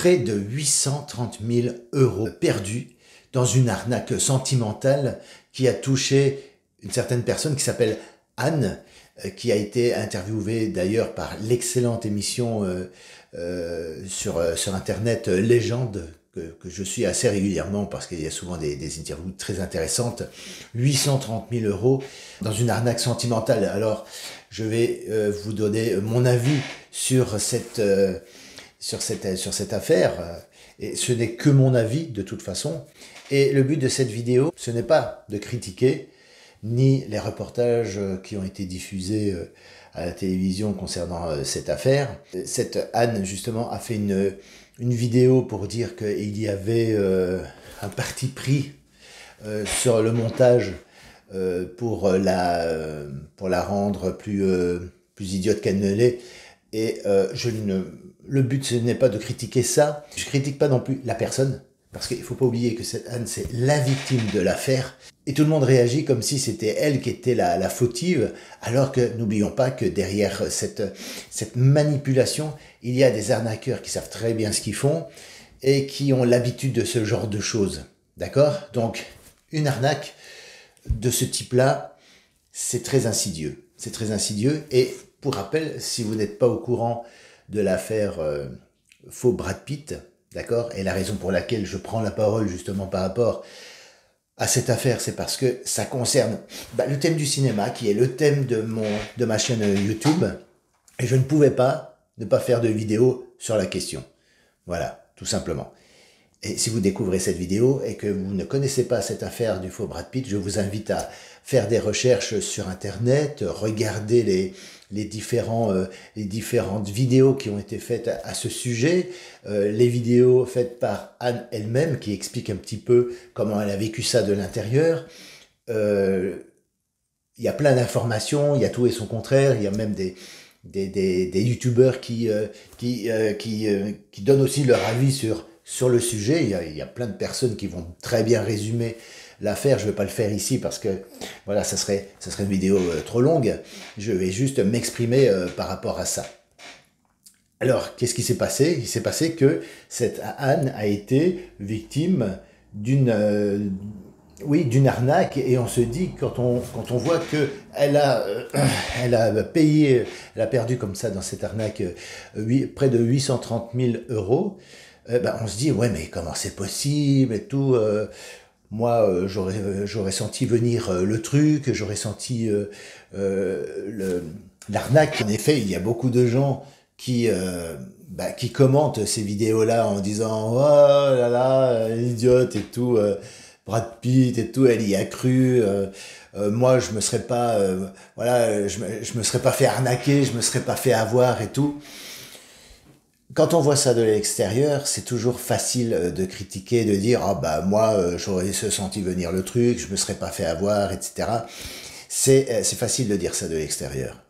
près de 830 000 € perdus dans une arnaque sentimentale qui a touché une certaine personne qui s'appelle Anne, qui a été interviewée d'ailleurs par l'excellente émission sur Internet Légende, que je suis assez régulièrement parce qu'il y a souvent des interviews très intéressantes. 830 000 € dans une arnaque sentimentale. Alors, je vais vous donner mon avis sur cette affaire. Et ce n'est que mon avis de toute façon. Et le but de cette vidéo, ce n'est pas de critiquer ni les reportages qui ont été diffusés à la télévision concernant cette affaire. Cette Anne, justement, a fait une vidéo pour dire qu'il y avait un parti pris sur le montage pour la rendre plus idiote qu'elle ne l'est. Et le but, ce n'est pas de critiquer ça. Je critique pas non plus la personne, parce qu'il faut pas oublier que cette Anne, c'est la victime de l'affaire. Et tout le monde réagit comme si c'était elle qui était la fautive, alors que n'oublions pas que derrière cette manipulation, il y a des arnaqueurs qui savent très bien ce qu'ils font et qui ont l'habitude de ce genre de choses. D'accord? Donc, une arnaque de ce type-là, c'est très insidieux. C'est très insidieux. Et pour rappel, si vous n'êtes pas au courant de l'affaire faux Brad Pitt, d'accord? Et la raison pour laquelle je prends la parole justement par rapport à cette affaire, c'est parce que ça concerne le thème du cinéma, qui est le thème de ma chaîne YouTube, et je ne pouvais pas ne pas faire de vidéo sur la question. Voilà, tout simplement. Et si vous découvrez cette vidéo et que vous ne connaissez pas cette affaire du faux Brad Pitt, je vous invite à faire des recherches sur Internet, regarder les différentes vidéos qui ont été faites à ce sujet, les vidéos faites par Anne elle-même qui explique un petit peu comment elle a vécu ça de l'intérieur. Il y a plein d'informations, il y a tout et son contraire, il y a même des youtubeurs qui donnent aussi leur avis sur le sujet. Il y a plein de personnes qui vont très bien résumer l'affaire. Je ne vais pas le faire ici parce que voilà, ça serait une vidéo trop longue. Je vais juste m'exprimer par rapport à ça. Alors, qu'est-ce qui s'est passé? Il s'est passé que cette Anne a été victime d'une arnaque, et on se dit, quand on voit que elle a payé, elle a perdu comme ça dans cette arnaque près de 830 000 €, on se dit, ouais, mais comment c'est possible et tout. Moi, j'aurais senti venir le truc, j'aurais senti l'arnaque. En effet, il y a beaucoup de gens qui commentent ces vidéos-là en disant « Oh là là, idiote et tout, Brad Pitt et tout, elle y a cru, moi je me serais pas, je me serais pas fait arnaquer, je me serais pas fait avoir et tout ». Quand on voit ça de l'extérieur, c'est toujours facile de critiquer, de dire « Ah bah moi, j'aurais senti venir le truc, je me serais pas fait avoir, etc. » C'est facile de dire ça de l'extérieur.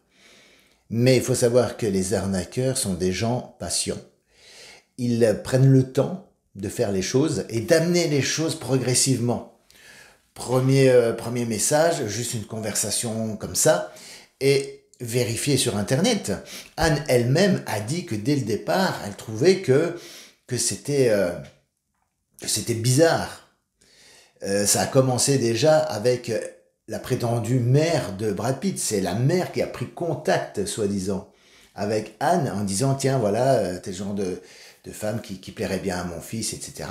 Mais il faut savoir que les arnaqueurs sont des gens patients. Ils prennent le temps de faire les choses et d'amener les choses progressivement. Premier message, juste une conversation comme ça, et vérifier sur Internet. Anne elle-même a dit que dès le départ, elle trouvait que c'était bizarre. Ça a commencé déjà avec la prétendue mère de Brad Pitt. C'est la mère qui a pris contact, soi-disant, avec Anne en disant « Tiens, voilà, t'es le genre de femme qui plairait bien à mon fils, etc. »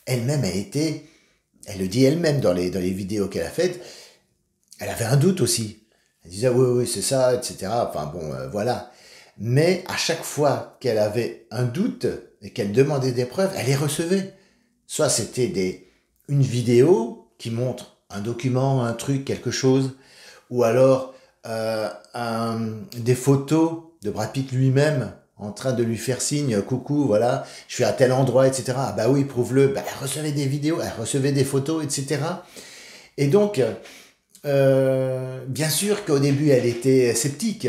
Elle-même elle le dit elle-même dans les vidéos qu'elle a faites, elle avait un doute aussi. Elle disait « Oui, c'est ça, etc. » Enfin bon, voilà. Mais à chaque fois qu'elle avait un doute et qu'elle demandait des preuves, elle les recevait. Soit c'était une vidéo qui montre un document, un truc, quelque chose, ou alors des photos de Brad Pitt lui-même en train de lui faire signe, coucou, voilà, je suis à tel endroit, etc. Ah bah oui, prouve-le. Elle recevait des vidéos, elle recevait des photos, etc. Et donc, bien sûr qu'au début, elle était sceptique.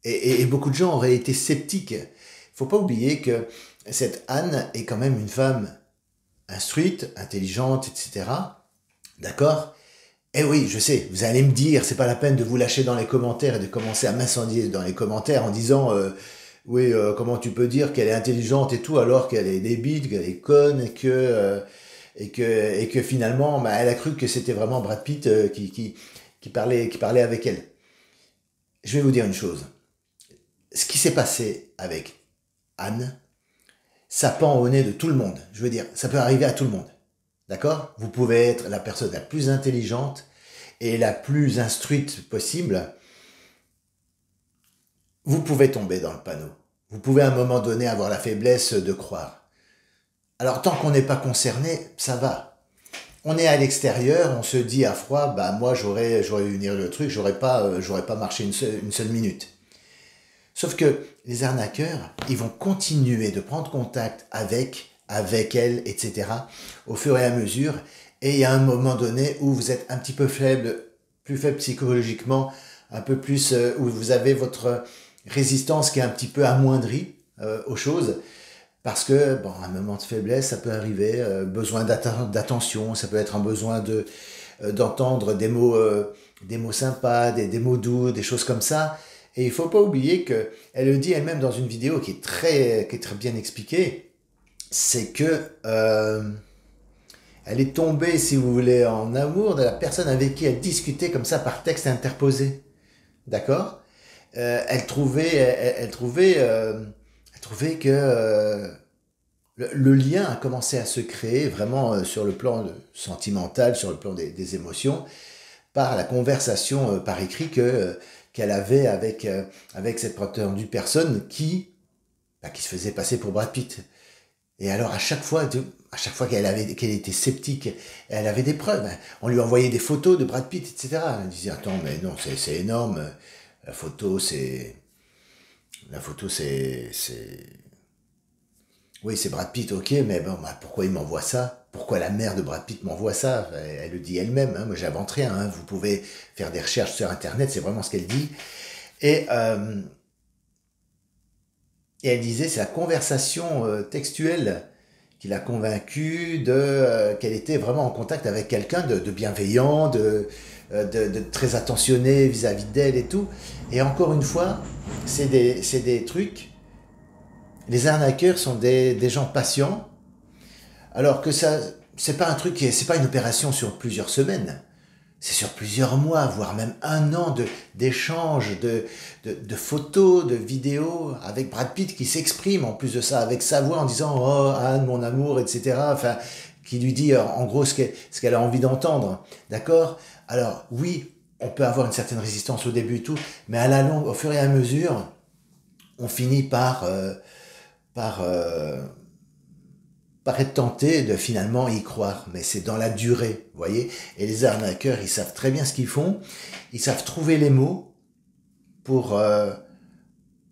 Et beaucoup de gens auraient été sceptiques. Il faut pas oublier que cette Anne est quand même une femme instruite, intelligente, etc. D'accord? Eh oui, je sais, vous allez me dire, c'est pas la peine de vous lâcher dans les commentaires et de commencer à m'incendier dans les commentaires en disant oui, comment tu peux dire qu'elle est intelligente et tout alors qu'elle est débile, qu'elle est conne et que finalement, bah, elle a cru que c'était vraiment Brad Pitt qui parlait avec elle. Je vais vous dire une chose. Ce qui s'est passé avec Anne, ça pend au nez de tout le monde. Je veux dire, ça peut arriver à tout le monde. D'accord? Vous pouvez être la personne la plus intelligente et la plus instruite possible. Vous pouvez tomber dans le panneau. Vous pouvez à un moment donné avoir la faiblesse de croire. Alors tant qu'on n'est pas concerné, ça va. On est à l'extérieur, on se dit à froid, bah moi j'aurais unir le truc, j'aurais pas marché une seule minute. Sauf que les arnaqueurs, ils vont continuer de prendre contact avec elle, etc. au fur et à mesure. Et il y a un moment donné où vous êtes un petit peu faible, plus faible psychologiquement, un peu plus, où vous avez votre résistance qui est un petit peu amoindrie aux choses. Parce que, bon, un moment de faiblesse, ça peut arriver, besoin d'attention, ça peut être un besoin d'entendre des mots sympas, des mots doux, des choses comme ça. Et il faut pas oublier que elle le dit elle-même dans une vidéo qui est très bien expliquée, c'est que elle est tombée, si vous voulez, en amour de la personne avec qui elle discutait comme ça par texte interposé, d'accord. Elle trouvait que le lien a commencé à se créer vraiment sur le plan sentimental, sur le plan des émotions, par la conversation par écrit qu'elle avait avec cette prétendue personne qui se faisait passer pour Brad Pitt. Et alors à chaque fois qu'elle était sceptique, elle avait des preuves. On lui envoyait des photos de Brad Pitt, etc. Elle disait attends mais non c'est énorme. La photo c'est oui, c'est Brad Pitt, ok, mais bon, bah, pourquoi il m'envoie ça? Pourquoi la mère de Brad Pitt m'envoie ça? Elle le dit elle-même, hein, moi j'invente rien, hein, vous pouvez faire des recherches sur Internet, c'est vraiment ce qu'elle dit. Et, euh, et elle disait, c'est la conversation textuelle qui l'a convaincue qu'elle était vraiment en contact avec quelqu'un de bienveillant, de très attentionné vis-à-vis d'elle et tout. Et encore une fois, c'est des trucs. Les arnaqueurs sont des gens patients, alors que ça, c'est pas un truc, c'est pas une opération sur plusieurs semaines. C'est sur plusieurs mois, voire même un an d'échanges, de photos, de vidéos avec Brad Pitt qui s'exprime en plus de ça avec sa voix en disant oh Anne mon amour etc. Enfin qui lui dit en gros ce qu'elle a envie d'entendre, d'accord. Alors oui, on peut avoir une certaine résistance au début et tout, mais à la longue, au fur et à mesure, on finit par par être tenté de finalement y croire, mais c'est dans la durée, vous voyez. Et les arnaqueurs, ils savent très bien ce qu'ils font, ils savent trouver les mots pour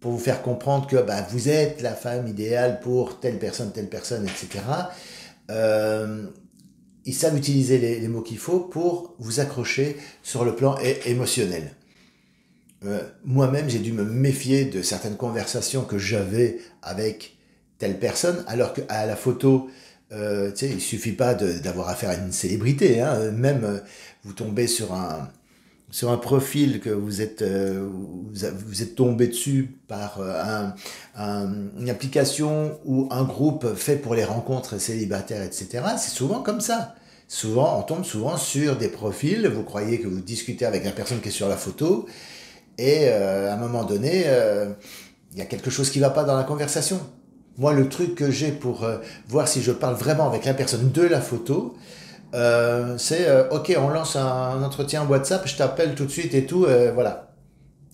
vous faire comprendre que bah, vous êtes la femme idéale pour telle personne, etc. Euh, Ils savent utiliser les mots qu'il faut pour vous accrocher sur le plan émotionnel. Moi-même, j'ai dû me méfier de certaines conversations que j'avais avec telle personne, alors qu'à la photo, tu sais, il suffit pas d'avoir affaire à une célébrité, hein, même vous tombez sur un profil que vous êtes tombé dessus par une application ou un groupe fait pour les rencontres célibataires, etc. C'est souvent comme ça. Souvent, on tombe souvent sur des profils, vous croyez que vous discutez avec la personne qui est sur la photo, et à un moment donné, il y a quelque chose qui ne va pas dans la conversation. Moi, le truc que j'ai pour voir si je parle vraiment avec la personne de la photo, c'est ok, on lance un entretien WhatsApp, je t'appelle tout de suite et tout, voilà.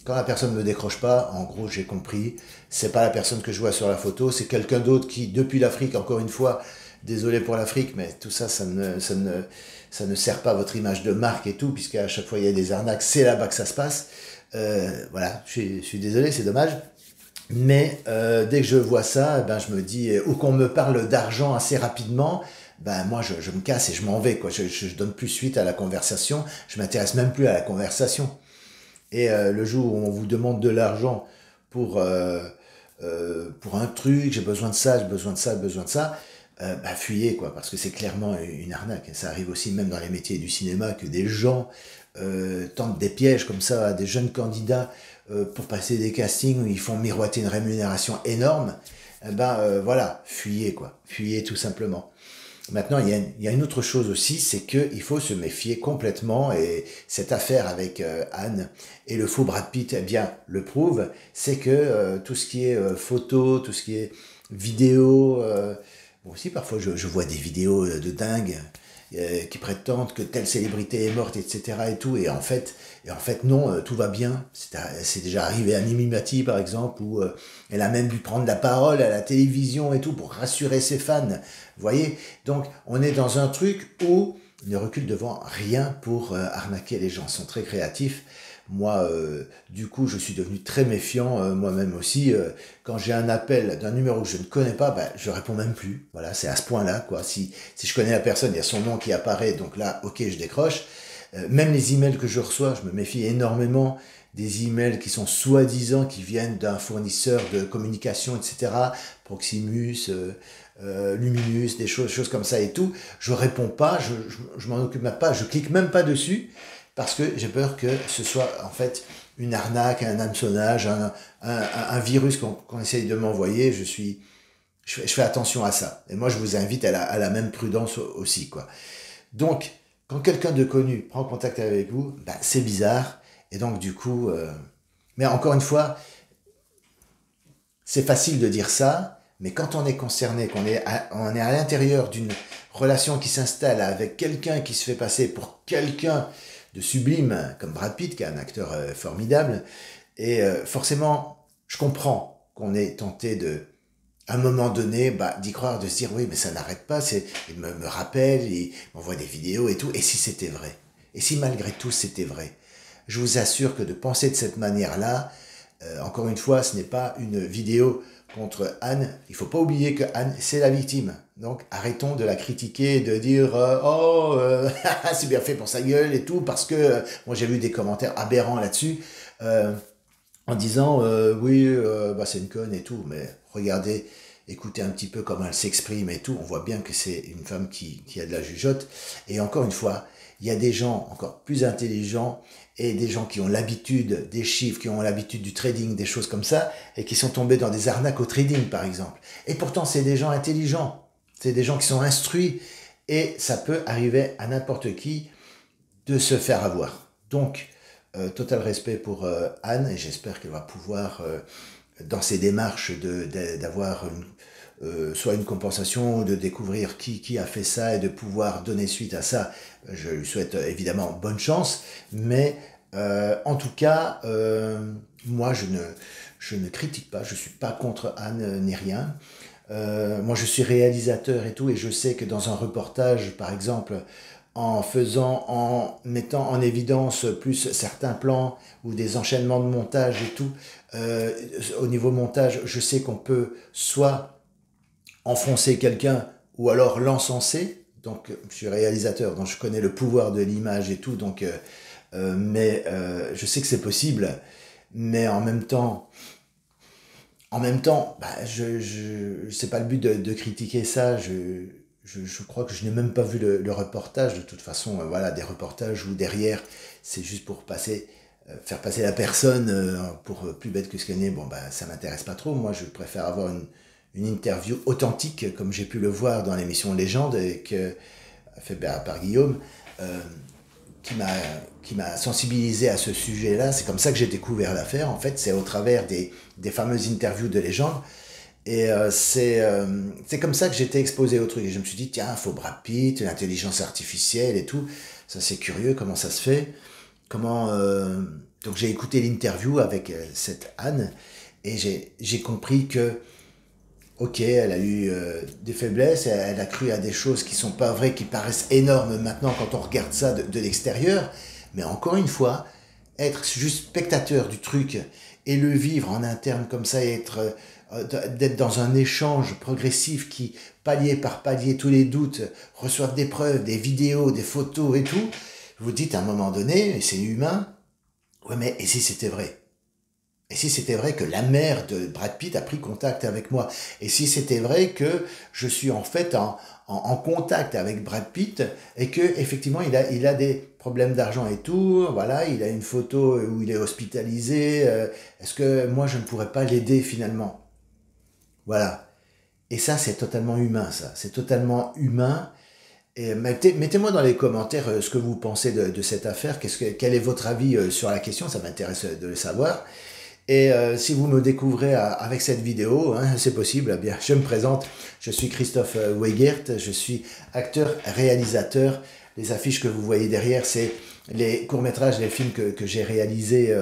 Quand la personne ne me décroche pas, en gros, j'ai compris, c'est pas la personne que je vois sur la photo, c'est quelqu'un d'autre qui, depuis l'Afrique, encore une fois, désolé pour l'Afrique, mais tout ça, ça ne sert pas à votre image de marque et tout, puisqu'à chaque fois il y a des arnaques, c'est là-bas que ça se passe. Voilà, je suis désolé, c'est dommage. Mais dès que je vois ça, ben, je me dis, ou qu'on me parle d'argent assez rapidement, ben moi je me casse et je m'en vais, quoi. Je donne plus suite à la conversation, je m'intéresse même plus à la conversation. Et le jour où on vous demande de l'argent pour, euh, pour un truc, j'ai besoin de ça, j'ai besoin de ça, j'ai besoin de ça, bah fuyez, quoi, parce que c'est clairement une arnaque. Ça arrive aussi même dans les métiers du cinéma que des gens tentent des pièges comme ça à des jeunes candidats pour passer des castings où ils font miroiter une rémunération énorme, eh ben voilà, fuyez quoi, fuyez tout simplement. Maintenant, il y a une autre chose aussi, c'est qu'il faut se méfier complètement, et cette affaire avec Anne et le faux Brad Pitt, eh bien, le prouve, c'est que tout ce qui est photo, tout ce qui est vidéo, bon aussi parfois je vois des vidéos de dingue qui prétendent que telle célébrité est morte, etc. et tout, et en fait non, tout va bien. C'est déjà arrivé à Mimi Mati par exemple, où elle a même dû prendre la parole à la télévision et tout pour rassurer ses fans. Vous voyez, donc on est dans un truc où ils ne reculent devant rien pour arnaquer les gens. Ils sont très créatifs. Moi, du coup, je suis devenu très méfiant moi-même aussi. Quand j'ai un appel d'un numéro que je ne connais pas, ben, je réponds même plus. Voilà, c'est à ce point-là, quoi. Si je connais la personne, il y a son nom qui apparaît, donc là, ok, je décroche. Même les emails que je reçois, je me méfie énormément des emails qui sont soi-disant, qui viennent d'un fournisseur de communication, etc. Proximus, Luminus, des choses comme ça et tout. Je réponds pas, je m'en occupe même pas, je clique même pas dessus parce que j'ai peur que ce soit en fait une arnaque, un hameçonnage, un virus qu'on essaye de m'envoyer. Je fais attention à ça. Et moi, je vous invite à la même prudence aussi, quoi. Donc, quand quelqu'un de connu prend contact avec vous, ben, c'est bizarre. Et donc, du coup, mais encore une fois, c'est facile de dire ça, mais quand on est concerné, on est à l'intérieur d'une relation qui s'installe avec quelqu'un qui se fait passer pour quelqu'un de sublime, comme Brad Pitt, qui est un acteur formidable, et forcément, je comprends qu'on est tenté de, à un moment donné, bah, d'y croire, de se dire oui, mais ça n'arrête pas, il me rappelle, il m'envoie des vidéos et tout, et si c'était vrai? Et si malgré tout c'était vrai? Je vous assure que de penser de cette manière-là, encore une fois, ce n'est pas une vidéo contre Anne. Il ne faut pas oublier que Anne, c'est la victime. Donc arrêtons de la critiquer, de dire oh c'est bien fait pour sa gueule et tout, parce que moi j'ai vu des commentaires aberrants là-dessus en disant oui bah, c'est une conne et tout, mais regardez, écoutez un petit peu comment elle s'exprime et tout, on voit bien que c'est une femme qui a de la jugeote. Et encore une fois, il y a des gens encore plus intelligents et des gens qui ont l'habitude des chiffres, qui ont l'habitude du trading, des choses comme ça, et qui sont tombés dans des arnaques au trading, par exemple. Et pourtant, c'est des gens intelligents, c'est des gens qui sont instruits, et ça peut arriver à n'importe qui de se faire avoir. Donc, total respect pour Anne, et j'espère qu'elle va pouvoir, dans ses démarches, d'avoir soit une compensation, de découvrir qui a fait ça et de pouvoir donner suite à ça. Je lui souhaite évidemment bonne chance, mais en tout cas, moi je ne critique pas, je suis pas contre Anne ni rien. Moi je suis réalisateur et tout, et je sais que dans un reportage, par exemple, en mettant en évidence plus certains plans ou des enchaînements de montage et tout, au niveau montage, je sais qu'on peut soit enfoncer quelqu'un ou alors l'encenser. Donc, je suis réalisateur, donc je connais le pouvoir de l'image et tout. Donc, je sais que c'est possible, mais en même temps, bah, c'est pas le but de critiquer ça. Je crois que je n'ai même pas vu le reportage. De toute façon, voilà, des reportages où derrière, c'est juste pour faire passer la personne pour plus bête que ce qu'elle est. Bon, bah, ça m'intéresse pas trop. Moi, je préfère avoir une interview authentique, comme j'ai pu le voir dans l'émission Légende, fait par Guillaume, qui m'a sensibilisé à ce sujet-là. C'est comme ça que j'ai découvert l'affaire. En fait, c'est au travers des fameuses interviews de Légende. Et c'est comme ça que j'étais exposé au truc. Et je me suis dit, tiens, faut Brad Pitt, l'intelligence artificielle et tout. Ça, c'est curieux, comment ça se fait. Donc j'ai écouté l'interview avec cette Anne, et j'ai compris que ok, elle a eu des faiblesses, elle a cru à des choses qui sont pas vraies, qui paraissent énormes maintenant quand on regarde ça de l'extérieur. Mais encore une fois, être juste spectateur du truc et le vivre en interne comme ça, et d'être dans un échange progressif qui, palier par palier, tous les doutes, reçoivent des preuves, des vidéos, des photos et tout, vous dites à un moment donné, et c'est humain, ouais mais et si c'était vrai? Et si c'était vrai que la mère de Brad Pitt a pris contact avec moi, et si c'était vrai que je suis en fait en contact avec Brad Pitt, et que effectivement il a des problèmes d'argent et tout, voilà, il a une photo où il est hospitalisé, est-ce que moi je ne pourrais pas l'aider finalement? Voilà. Et ça, c'est totalement humain, ça. C'est totalement humain. Et mettez-moi dans les commentaires ce que vous pensez de cette affaire. Quel est votre avis sur la question? Ça m'intéresse de le savoir. Et si vous me découvrez avec cette vidéo, hein, c'est possible, eh bien, je me présente. Je suis Christophe Weigert. Je suis acteur, réalisateur. Les affiches que vous voyez derrière, c'est les courts-métrages, les films que j'ai réalisés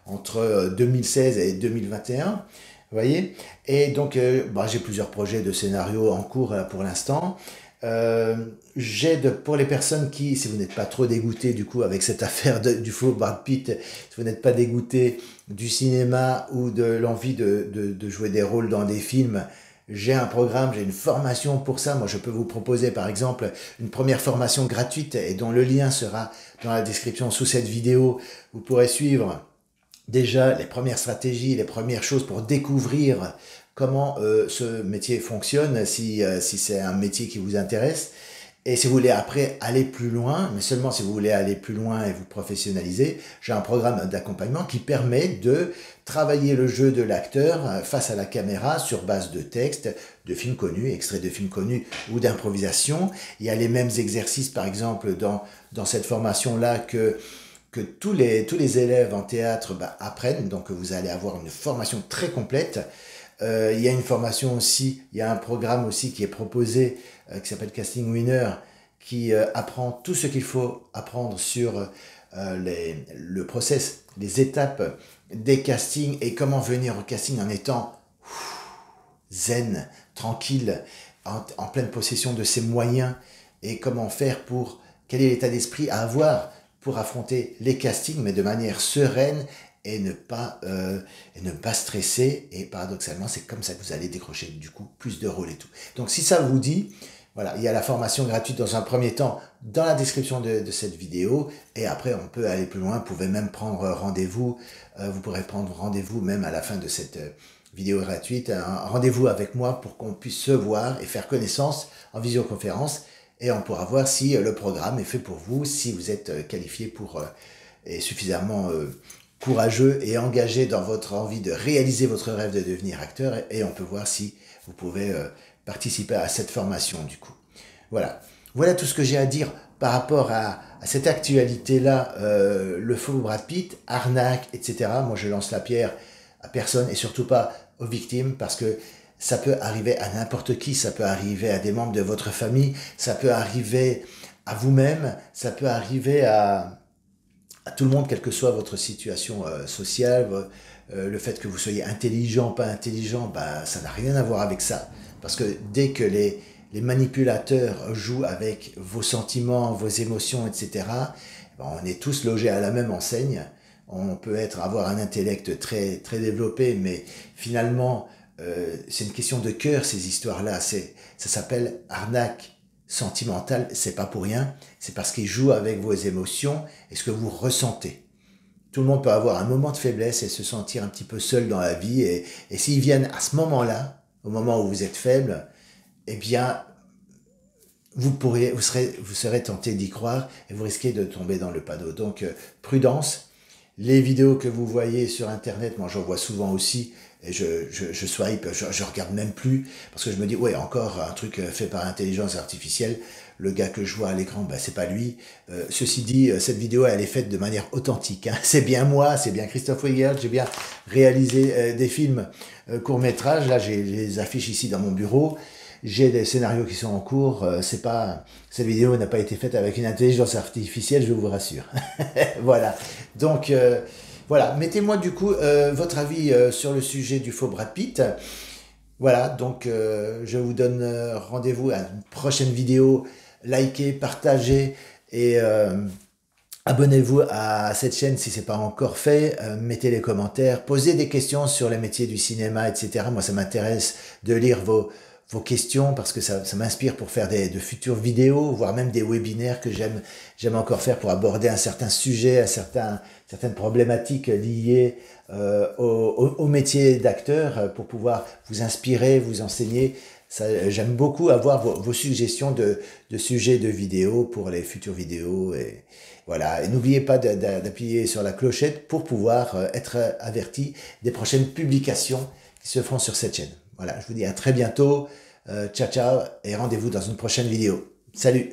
entre 2016 et 2021. Vous voyez? Et donc, j'ai plusieurs projets de scénario en cours pour l'instant. J'aide pour les personnes qui, si vous n'êtes pas trop dégoûté du coup avec cette affaire du faux Brad Pitt, si vous n'êtes pas dégoûté du cinéma ou de l'envie de jouer des rôles dans des films, j'ai un programme, j'ai une formation pour ça. Moi, je peux vous proposer par exemple une première formation gratuite et dont le lien sera dans la description sous cette vidéo. Vous pourrez suivre déjà les premières stratégies, les premières choses pour découvrir comment ce métier fonctionne, si c'est un métier qui vous intéresse. Et si vous voulez après aller plus loin, mais seulement si vous voulez aller plus loin et vous professionnaliser, j'ai un programme d'accompagnement qui permet de travailler le jeu de l'acteur face à la caméra sur base de textes, de films connus, extraits de films connus ou d'improvisation. Il y a les mêmes exercices par exemple dans cette formation-là que tous les élèves en théâtre apprennent, donc vous allez avoir une formation très complète. Il y a une formation aussi, il y a un programme aussi qui est proposé qui s'appelle Casting Winner, qui apprend tout ce qu'il faut apprendre sur le process, les étapes des castings et comment venir au casting en étant zen, tranquille, en pleine possession de ses moyens et comment faire quel est l'état d'esprit à avoir pour affronter les castings, mais de manière sereine et ne pas stresser. Et paradoxalement, c'est comme ça que vous allez décrocher du coup plus de rôles et tout. Donc si ça vous dit, voilà, il y a la formation gratuite dans un premier temps dans la description de cette vidéo. Et après, on peut aller plus loin. Vous pouvez même prendre rendez-vous. Vous pourrez prendre rendez-vous même à la fin de cette vidéo gratuite. Un rendez-vous avec moi pour qu'on puisse se voir et faire connaissance en visioconférence. Et on pourra voir si le programme est fait pour vous, si vous êtes qualifié pour et suffisamment courageux et engagé dans votre envie de réaliser votre rêve de devenir acteur. Et on peut voir si vous pouvez participer à cette formation du coup. Voilà. Voilà tout ce que j'ai à dire par rapport à cette actualité-là, le faux Brad Pitt, arnaque, etc. Moi, je lance la pierre à personne et surtout pas aux victimes parce que ça peut arriver à n'importe qui, ça peut arriver à des membres de votre famille, ça peut arriver à vous-même, ça peut arriver à tout le monde, quelle que soit votre situation sociale, le fait que vous soyez intelligent, pas intelligent, ça n'a rien à voir avec ça. Parce que dès que les manipulateurs jouent avec vos sentiments, vos émotions, etc., on est tous logés à la même enseigne. On peut avoir un intellect très, très développé, mais finalement, c'est une question de cœur, ces histoires-là. Ça s'appelle arnaque sentimentale, c'est pas pour rien. C'est parce qu'ils jouent avec vos émotions et ce que vous ressentez. Tout le monde peut avoir un moment de faiblesse et se sentir un petit peu seul dans la vie. Et s'ils viennent à ce moment-là, au moment où vous êtes faible, eh bien, vous serez tenté d'y croire et vous risquez de tomber dans le panneau. Donc, prudence. Les vidéos que vous voyez sur Internet, moi j'en vois souvent aussi, et je swipe, je regarde même plus, parce que je me dis, ouais, encore un truc fait par intelligence artificielle, le gars que je vois à l'écran, c'est pas lui. Ceci dit, cette vidéo, elle est faite de manière authentique, hein. C'est bien moi, c'est bien Christophe Weigert, j'ai bien réalisé des films courts-métrages, là j'ai les affiches ici dans mon bureau, j'ai des scénarios qui sont en cours, cette vidéo n'a pas été faite avec une intelligence artificielle, je vous rassure. Voilà. Donc, voilà. Mettez-moi du coup votre avis sur le sujet du faux Brad Pitt. Voilà. Donc, je vous donne rendez-vous à une prochaine vidéo. Likez, partagez et abonnez-vous à cette chaîne si ce n'est pas encore fait. Mettez les commentaires, posez des questions sur les métiers du cinéma, etc. Moi, ça m'intéresse de lire vos questions parce que ça m'inspire pour faire de futures vidéos, voire même des webinaires que j'aime encore faire pour aborder un certain sujet, certaines problématiques liées au métier d'acteur pour pouvoir vous inspirer, vous enseigner. J'aime beaucoup avoir vos suggestions de sujets de vidéos pour les futures vidéos. Et voilà. Et n'oubliez pas d'appuyer sur la clochette pour pouvoir être averti des prochaines publications qui se feront sur cette chaîne. Voilà, je vous dis à très bientôt. Ciao, ciao, et rendez-vous dans une prochaine vidéo. Salut!